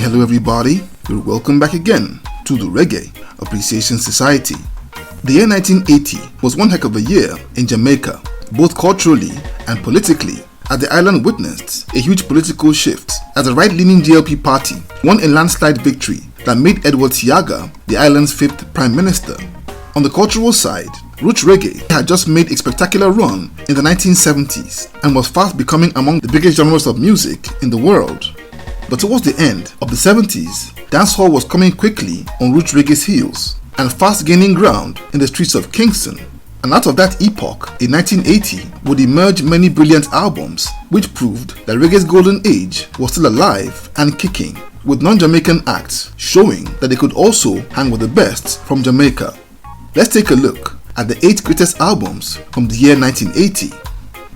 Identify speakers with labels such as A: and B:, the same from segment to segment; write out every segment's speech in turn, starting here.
A: Hello everybody, you're welcome back again to the Reggae Appreciation Society. The year 1980 was one heck of a year in Jamaica, both culturally and politically, as the island witnessed a huge political shift as the right-leaning JLP party won a landslide victory that made Edward Seaga the island's 5th Prime Minister. On the cultural side, roots reggae had just made a spectacular run in the 1970s and was fast becoming among the biggest genres of music in the world. But towards the end of the 70s, dancehall was coming quickly on roots reggae's heels and fast gaining ground in the streets of Kingston. And out of that epoch, in 1980, would emerge many brilliant albums which proved that reggae's golden age was still alive and kicking, with non-Jamaican acts showing that they could also hang with the best from Jamaica. Let's take a look at the 8 greatest albums from the year 1980.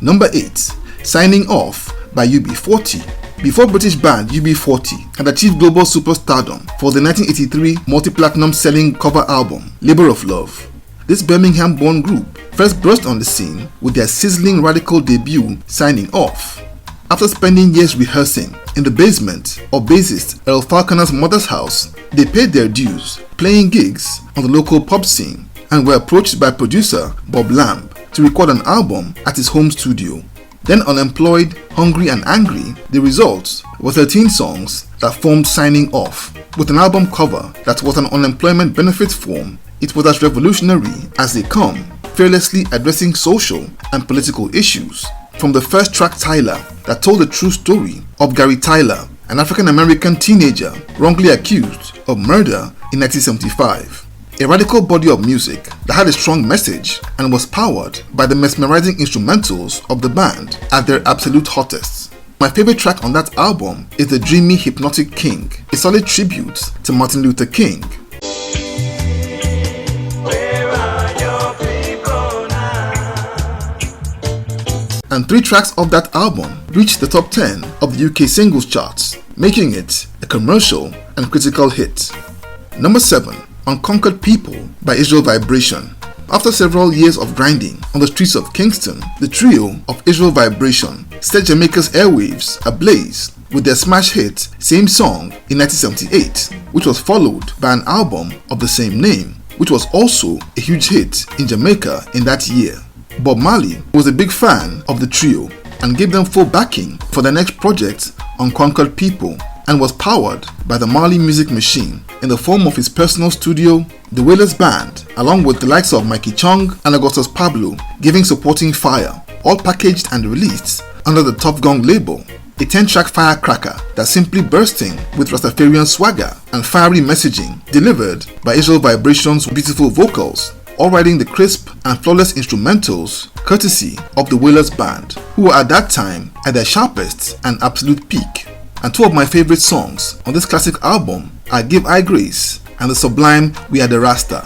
A: Number 8, Signing Off by UB40. Before British band UB40 had achieved global superstardom for the 1983 multi-platinum selling cover album Labour of Love, this Birmingham-born group first burst on the scene with their sizzling radical debut Signing Off. After spending years rehearsing in the basement of bassist Earl Falconer's mother's house, they paid their dues, playing gigs on the local pub scene, and were approached by producer Bob Lamb to record an album at his home studio. Then unemployed, hungry and angry, the result was 13 songs that formed Signing Off. With an album cover that was an unemployment benefit form, it was as revolutionary as they come, fearlessly addressing social and political issues. From the first track Tyler, that told the true story of Gary Tyler, an African-American teenager wrongly accused of murder in 1975. A radical body of music that had a strong message and was powered by the mesmerizing instrumentals of the band at their absolute hottest. My favorite track on that album is The Dreamy Hypnotic King, a solid tribute to Martin Luther King.
B: Where are your people now?
A: And 3 tracks of that album reached the top 10 of the UK singles charts, making it a commercial and critical hit. Number 7, Unconquered People by Israel Vibration. After several years of grinding on the streets of Kingston, the trio of Israel Vibration set Jamaica's airwaves ablaze with their smash hit Same Song in 1978, which was followed by an album of the same name, which was also a huge hit in Jamaica in that year. Bob Marley was a big fan of the trio and gave them full backing for their next project, Unconquered People, and was powered by the Marley music machine in the form of his personal studio, the Wailers Band, along with the likes of Mikey Chung and Augustus Pablo giving supporting fire, all packaged and released under the Top Gun label, a 10-track firecracker that's simply bursting with Rastafarian swagger and fiery messaging delivered by Israel Vibration's beautiful vocals, all riding the crisp and flawless instrumentals courtesy of the Wailers Band, who were at that time at their sharpest and absolute peak. And 2 of my favorite songs on this classic album are Give I Grace and the sublime We Are the Rasta.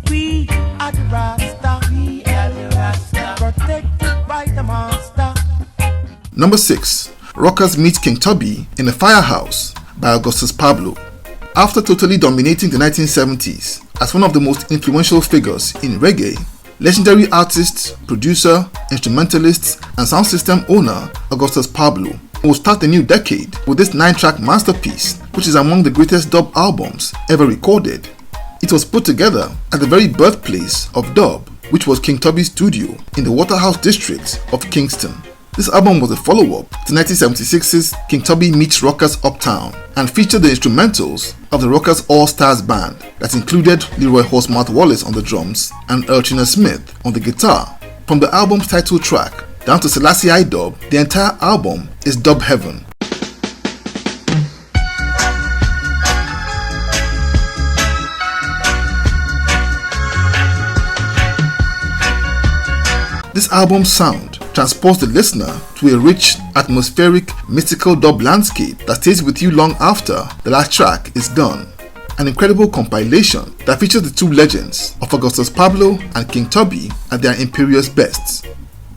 B: We are the Rasta, we are the Rasta, protected by the master.
A: Number 6, Rockers Meet King Tubby in a Firehouse by Augustus Pablo. After totally dominating the 1970s as one of the most influential figures in reggae, legendary artist, producer, instrumentalist, and sound system owner Augustus Pablo will start the new decade with this 9-track masterpiece, which is among the greatest dub albums ever recorded. It was put together at the very birthplace of dub, which was King Tubby's studio in the Waterhouse district of Kingston. This album was a follow-up to 1976's King Tubby Meets Rockers Uptown and featured the instrumentals of the Rockers All-Stars Band that included Leroy Horsemouth Wallace on the drums and Elchina Smith on the guitar. From the album's title track down to Selassie I Dub, the entire album is dub heaven. This album's sound transports the listener to a rich, atmospheric, mystical dub landscape that stays with you long after the last track is done. An incredible compilation that features the 2 legends of Augustus Pablo and King Tubby at their imperious bests.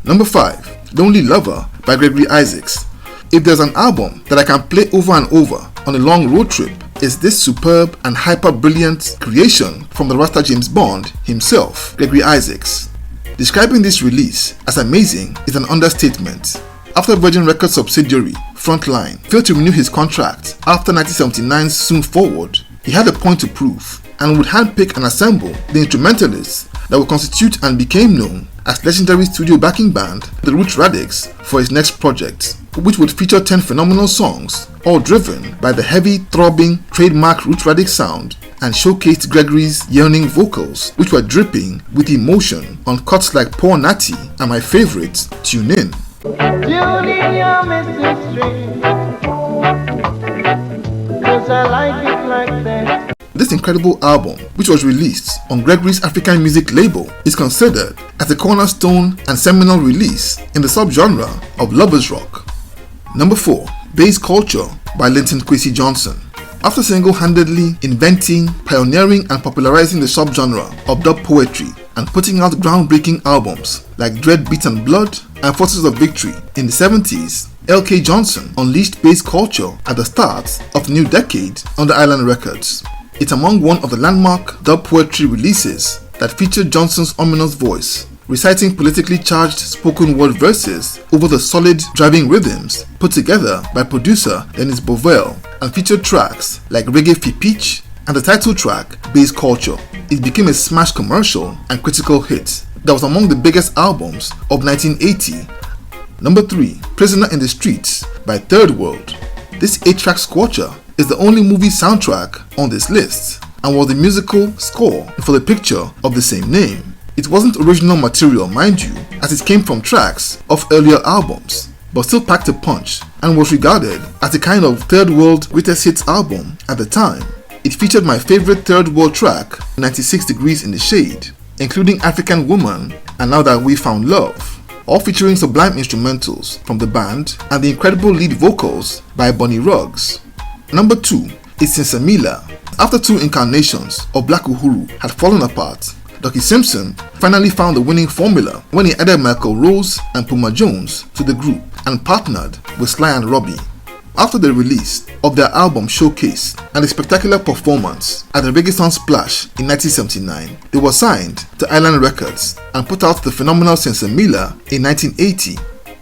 A: Number 5, Lonely Lover by Gregory Isaacs. If there's an album that I can play over and over on a long road trip, it's this superb and hyper-brilliant creation from the Rasta James Bond himself, Gregory Isaacs. Describing this release as amazing is an understatement. After Virgin Records subsidiary Frontline, failed to renew his contract after 1979's Soon Forward, he had a point to prove and would handpick and assemble the instrumentalists that would constitute and became known as legendary studio backing band The Roots Radics for his next project, which would feature 10 phenomenal songs, all driven by the heavy, throbbing, trademark Roots Radic sound, and showcased Gregory's yearning vocals, which were dripping with emotion on cuts like Poor Natty and my favorite, Tune In.
B: Tune in your message string, 'cause I like it like that.
A: This incredible album, which was released on Gregory's African music label, is considered as a cornerstone and seminal release in the subgenre of lovers rock. Number 4. Bass Culture by Linton Kwesi Johnson. After single-handedly inventing, pioneering and popularizing the subgenre of dub poetry and putting out groundbreaking albums like Dread Beat and Blood and Forces of Victory in the 70s, LK Johnson unleashed bass culture at the start of the new decade under Island Records. It's among one of the landmark dub poetry releases that featured Johnson's ominous voice, reciting politically charged spoken word verses over the solid driving rhythms put together by producer Dennis Bovell, and featured tracks like Reggae Fi Peach and the title track Bass Culture. It became a smash commercial and critical hit that was among the biggest albums of 1980. Number 3. Prisoner in the Streets by Third World. This 8-track scorcher is the only movie soundtrack on this list and was the musical score for the picture of the same name. It wasn't original material, mind you, as it came from tracks of earlier albums, but still packed a punch and was regarded as a kind of Third World greatest hits album at the time. It featured my favorite Third World track, 96 Degrees in the Shade, including African Woman and Now That We Found Love, all featuring sublime instrumentals from the band and the incredible lead vocals by Bonnie Ruggs. Number 2 is Sens Miller. After 2 incarnations of Black Uhuru had fallen apart, Ducky Simpson finally found the winning formula when he added Michael Rose and Puma Jones to the group and partnered with Sly and Robbie. After the release of their album Showcase and a spectacular performance at the Reggae Splash in 1979, they were signed to Island Records and put out the phenomenal Sens Miller in 1980,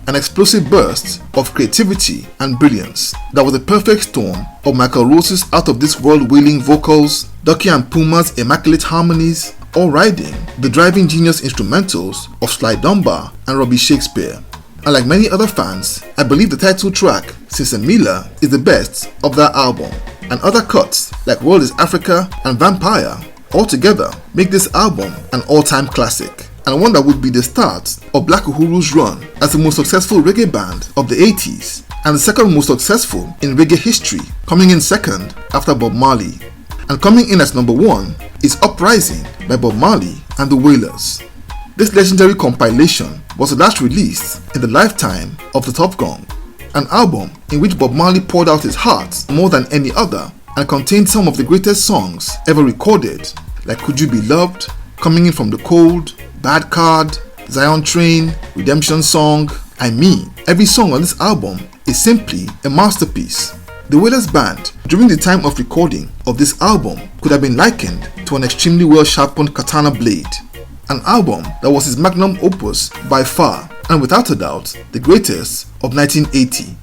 A: an explosive burst of creativity and brilliance that was a perfect storm of Michael Rose's out-of-this-world wailing vocals, Ducky and Puma's immaculate harmonies, all riding the driving genius instrumentals of Sly Dunbar and Robbie Shakespeare. And like many other fans, I believe the title track, Sens Miller, is the best of that album, and other cuts like World is Africa and Vampire altogether make this album an all-time classic, and one that would be the start of Black Uhuru's run as the most successful reggae band of the 80s, and the second most successful in reggae history, coming in second after Bob Marley. And coming in as number 1 is Uprising by Bob Marley and the Wailers. This legendary compilation was last released in the lifetime of the Top Gong, an album in which Bob Marley poured out his heart more than any other and contained some of the greatest songs ever recorded, like Could You Be Loved, Coming In From the Cold, Bad Card, Zion Train, Redemption Song. I mean, every song on this album is simply a masterpiece. The Wailers band, during the time of recording of this album, could have been likened to an extremely well-sharpened katana blade. An album that was his magnum opus by far, and without a doubt, the greatest of 1980.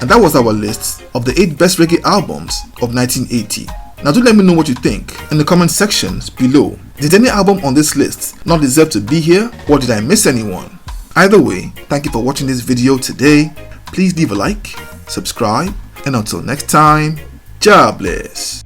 A: And that was our list of the 8 best reggae albums of 1980. Now do let me know what you think in the comment sections below. Did any album on this list not deserve to be here, or did I miss anyone? Either way, thank you for watching this video today. Please leave a like, subscribe, and until next time, God bless.